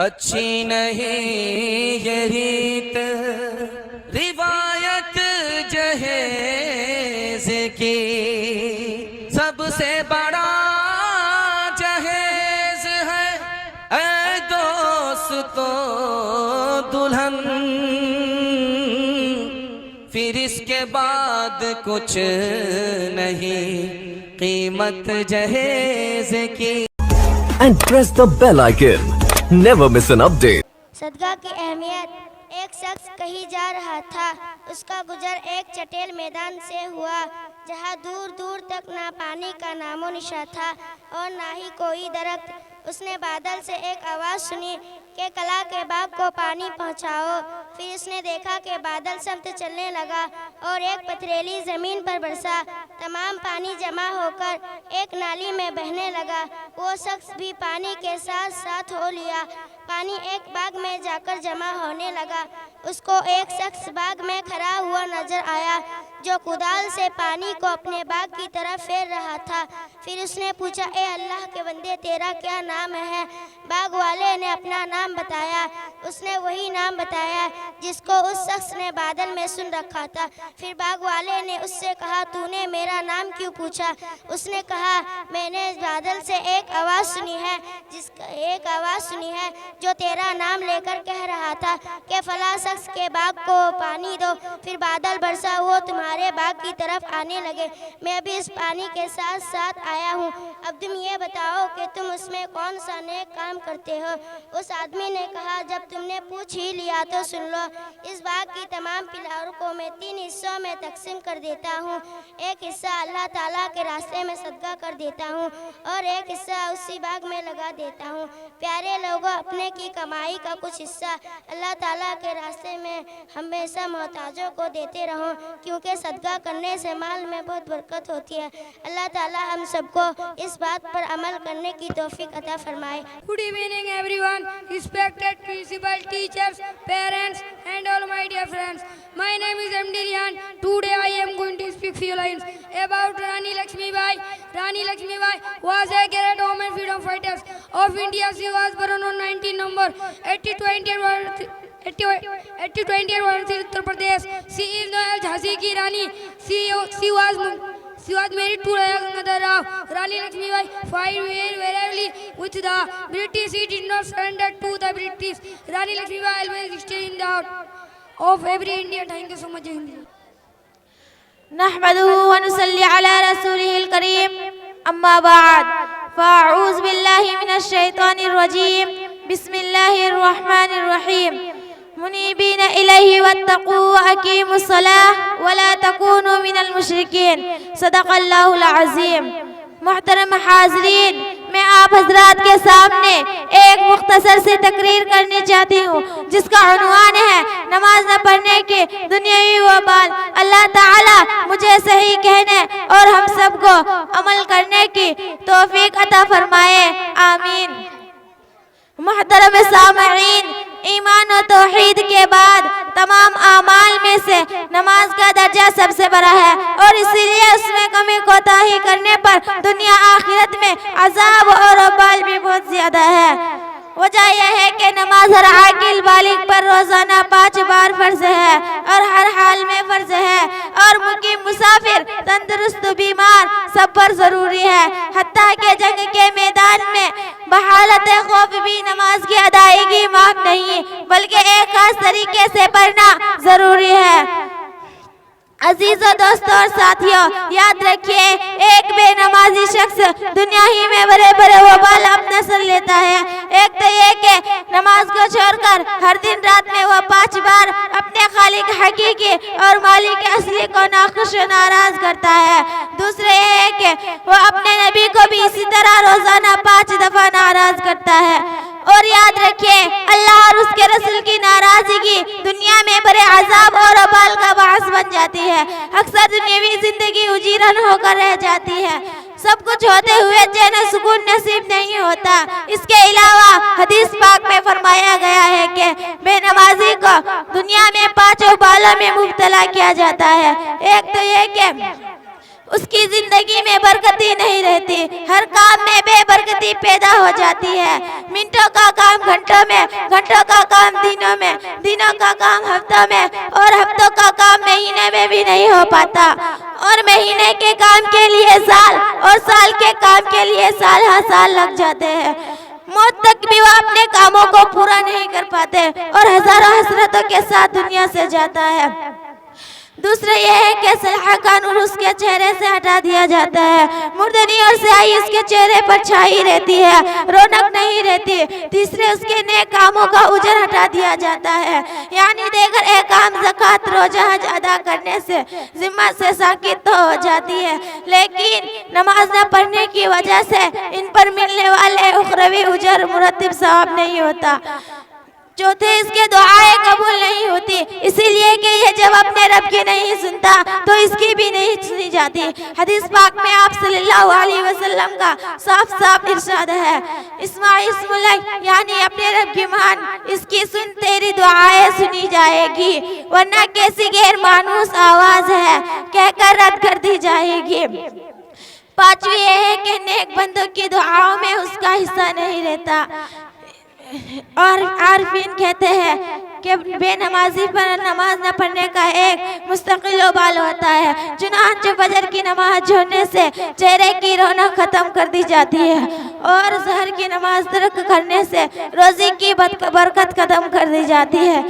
اچھی نہیں یہ ریت روایت جہیز کی، سب سے بڑا جہیز ہے اے دوستو دلہن، پھر اس کے بعد کچھ نہیں قیمت جہیز کی۔ And press the bell icon. Never miss an update. صدقہ کی اہمیت۔ ایک شخص کہیں جا رہا تھا، اس کا گزر ایک چٹیل میدان سے ہوا جہاں دور دور تک نہ پانی کا نام و نشان تھا اور نہ ہی کوئی درخت۔ اس نے بادل سے ایک آواز سنی کہ کلا کے باغ کو پانی پہنچاؤ۔ پھر اس نے دیکھا کہ بادل سمت چلنے لگا اور ایک پتھریلی زمین پر برسا، تمام پانی جمع ہو کر ایک نالی میں بہنے لگا۔ وہ شخص بھی پانی کے ساتھ ساتھ ہو لیا، پانی ایک باغ میں جا کر جمع ہونے لگا۔ اس کو ایک شخص باغ میں کھڑا ہوا نظر آیا جو کدال سے پانی کو اپنے باغ کی طرف پھیر رہا تھا۔ پھر اس نے پوچھا، اے اللہ کے بندے تیرا کیا نام ہے؟ باغ والے نے اپنا نام بتایا۔ اس نے وہی نام بتایا جس کو اس شخص نے بادل میں سن رکھا تھا۔ پھر باغ والے نے اس سے کہا، تو نے میرا نام کیوں پوچھا؟ اس نے کہا، میں نے بادل سے ایک آواز سنی ہے جو تیرا نام لے کر کہہ رہا تھا کہ فلاں شخص کے باغ کو پانی دو۔ پھر بادل برسا، وہ تمہارے باغ کی طرف آنے لگے۔ میں بھی اس پانی کے ساتھ ساتھ آیا ہوں۔ اب تم یہ بتاؤ کہ تم اس میں کون سا نیک کام کرتے ہو؟ اس آدمی نے کہا، جب تم نے پوچھ ہی لیا تو سن لو۔ اس باغ کی تمام پلاروں کو میں 3 حصوں میں تقسیم کر دیتا ہوں۔ ایک حصہ اللہ تعالیٰ کے راستے میں صدقہ کر دیتا ہوں اور ایک حصہ اسی باغ میں لگا دیتا ہوں۔ پیارے لوگوں، اپنے کی کمائی کا کچھ حصہ اللہ تعالیٰ کے راستے میں ہمیشہ محتاجوں کو دیتے رہو، کیونکہ صدقہ کرنے سے مال میں بہت برکت ہوتی ہے۔ اللہ تعالیٰ ہم سب کو اس بات پر عمل کرنے کی توفیق عطا فرمائے۔ Good evening everyone, respected principal, teachers, parents and all my dear friends. My name is MD Rihan. Today I am going to speak few lines about Rani Lakshmi Bai. Rani Lakshmi Bai was a great woman freedom fighters of India. She was born on 19 November 1820 Uttar Pradesh. She is known as Jhansi ki Rani. She was married to Raya Gangadhar Rao. Rani Lakshmi Bai fought very bravely with the British. She did not surrender to the British. Rani Lakshmi Bai always stayed in the heart of every Indian. Thank you so much. نحمده ونصلي على رسوله الكريم أما بعد فأعوذ بالله من الشيطان الرجيم بسم الله الرحمن الرحيم منيبين إليه واتقوا وأقيموا الصلاة ولا تكونوا من المشركين صدق الله العظيم۔ محترم حاضرین، میں آپ حضرات کے سامنے ایک مختصر سی تقریر کرنی چاہتی ہوں جس کا عنوان ہے نماز نہ پڑھنے کے دنیاوی وبال۔ اللہ تعالی مجھے صحیح کہنے اور ہم سب کو عمل کرنے کی توفیق عطا فرمائے، آمین۔ محترم سامعین، ایمان و توحید کے بعد تمام اعمال میں سے نماز کا درجہ سب سے بڑا ہے اور اسی لیے اس میں کمی کوتاہی کرنے پر دنیا آخرت میں عذاب اور وبال بھی بہت زیادہ ہے۔ وجہ یہ ہے کہ نماز ہر عاقل بالغ پر روزانہ 5 بار فرض ہے اور ہر حال میں فرض ہے، اور مقیم مسافر، تندرست بیمار سب پر ضروری ہے، حتیٰ کہ جنگ کے میدان میں بحالت خوف بھی نماز کی ادائیگی معاف نہیں بلکہ ایک خاص طریقے سے پڑھنا ضروری ہے۔ عزیزو، دوستو اور ساتھیوں، یاد رکھیے، ایک بے نمازی شخص دنیا ہی میں بڑے بڑے وبال اپنے سر لیتا ہے۔ ایک تو یہ کہ نماز کو چھوڑ کر ہر دن رات میں وہ 5 بار اپنے خالق حقیقی اور مالک اصلی کو ناخوش و ناراض کرتا ہے۔ دوسرے یہ ہے کہ وہ اپنے نبی کو بھی اسی طرح روزانہ 5 دفعہ ناراض کرتا ہے۔ اور یاد رکھیے، اللہ اور اس کے رسول کی ناراضگی دنیا میں بڑے عذاب اور وبال کا باعث بن جاتی ہے۔ اکثر دنیاوی زندگی اجیرن ہو کر رہ جاتی ہے، سب کچھ ہوتے ہوئے چین و سکون نصیب نہیں ہوتا۔ اس کے علاوہ حدیث پاک میں فرمایا گیا ہے کہ بے نمازی کو دنیا میں 5 وبالوں میں مبتلا کیا جاتا ہے۔ ایک تو یہ کہ اس کی زندگی میں برکتی نہیں رہتی، ہر کام میں بے برکتی پیدا ہو جاتی ہے۔ منٹوں کا کام گھنٹوں میں، گھنٹوں کا کام دنوں میں، دنوں کا کام ہفتوں میں، اور ہفتوں کا کام مہینے میں بھی نہیں ہو پاتا، اور مہینے کے کام کے لیے سال، اور سال کے کام کے لیے سال ہر سال لگ جاتے ہیں۔ موت تک بھی وہ اپنے کاموں کو پورا نہیں کر پاتے اور ہزاروں حسرتوں کے ساتھ دنیا سے جاتا ہے۔ دوسرا یہ ہے کہ صلاح کا نور اس کے چہرے سے ہٹا دیا جاتا ہے، مردنی اور سیاہی اس کے چہرے پر چھائی رہتی ہے، رونق نہیں رہتی۔ تیسرے اس کے نیک کاموں کا اجر ہٹا دیا جاتا ہے، یعنی دیگر احکام زکوٰۃ روزہ حج ادا کرنے سے ذمہ سے ساقط تو ہو جاتی ہے، لیکن نماز نہ پڑھنے کی وجہ سے ان پر ملنے والے اخروی اجر مرتب ثواب نہیں ہوتا۔ چوتھے اس کے دعائیں قبول نہیں ہوتی، اسی لیے کہ یہ جب اپنے رب کی نہیں سنتا تو اس کی بھی نہیں سنی جاتی۔ حدیث پاک میں آپ صلی اللہ علیہ وسلم کا صاف صاف ارشاد ہے، اسمع اسم اللہ، یعنی اپنے رب کی مان، اس کی سن، تیری دعائیں سنی جائے گی، ورنہ کیسی غیر مانوس آواز ہے کہہ کر رد کر دی جائے گی۔ پانچویں یہ ہے کہ نیک بندوں کی دعاؤں میں اس کا حصہ نہیں رہتا، اور عارفین کہتے ہیں کہ بے نمازی پر نماز نہ پڑھنے کا ایک مستقل وبال ہوتا ہے، چنانچہ فجر کی نماز چھوڑنے سے چہرے کی رونق ختم کر دی جاتی ہے، اور ظہر کی نماز ترک کرنے سے روزی کی برکت ختم کر دی جاتی ہے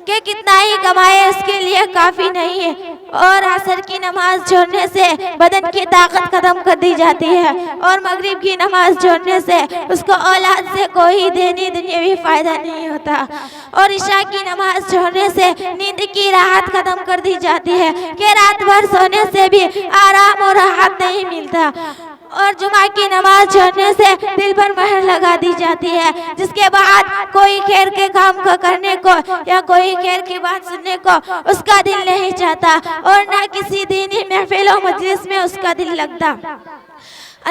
کہ کتنا ہی کمائے اس کے لیے کافی نہیں ہے، اور عصر کی نماز چھوڑنے سے بدن کی طاقت ختم کر دی جاتی ہے، اور مغرب کی نماز چھوڑنے سے اس کو اولاد سے کوئی دینی دنیاوی فائدہ نہیں ہوتا، اور عشاء کی نماز چھوڑنے سے نیند کی راحت ختم کر دی جاتی ہے کہ رات بھر سونے سے بھی آرام اور راحت نہیں ملتا، اور جمعہ کی نماز چھوڑنے سے دل پر مہر لگا دی جاتی ہے، جس کے بعد کوئی خیر کے کام کو کرنے کو یا کوئی خیر کی بات سننے کو اس کا دل نہیں چاہتا، اور نہ کسی دینی محفل و مجلس میں اس کا دل لگتا۔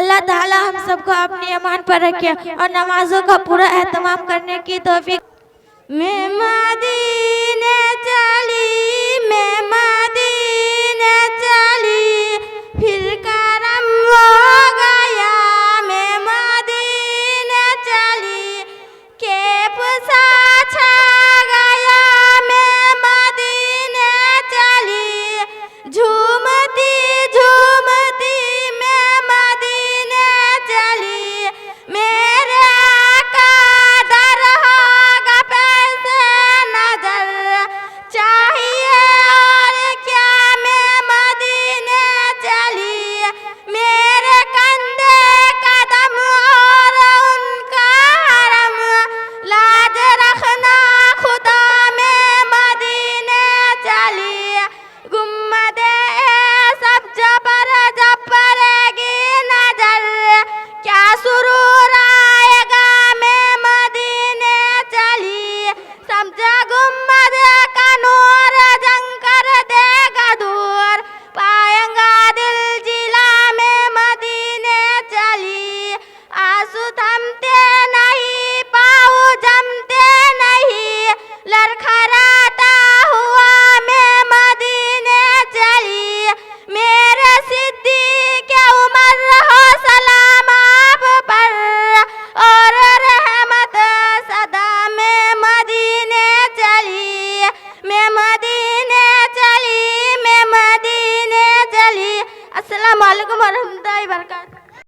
اللہ تعالی ہم سب کو اپنی امان پر رکھے اور نمازوں کا پورا اہتمام کرنے کی توفیق۔ میں مدینے چلی، میں مدینے چلی، پھر کرم ہو گیا، میں مدینے چلی، کیپ سا چھا گیا، میں مدینے چلی، جھومتی جھومتی میں مدینے چلی، میرے آقا در ہوگا پیسے نظر چاہیے اور کیا، میں مدینے چلی، میرے کندھے قدم اور ان کا حرم لاج رکھنا خدا، میں مدینے چلی، گنبد سب جبر جب پڑے گی نظر کیا سرور آئے گا، میں مدینے چلی، سمجھا گنبد کا نور جنگ کر دے گا دور، پائیں گا دل جلا، میں مدینے چلی، آنسو تھمتے نہیں، پاؤں جمتے نہیں، لڑکھڑاتا ہوا میں مدینے چلی، میرے صدیق عمر ہو سلام آپ پر، اور رحمت صدا، میں مدینے چلی، میں مدینے چلی، میں مدینے چلی۔ السلام علیکم ورحمۃ اللہ وبرکاتہ۔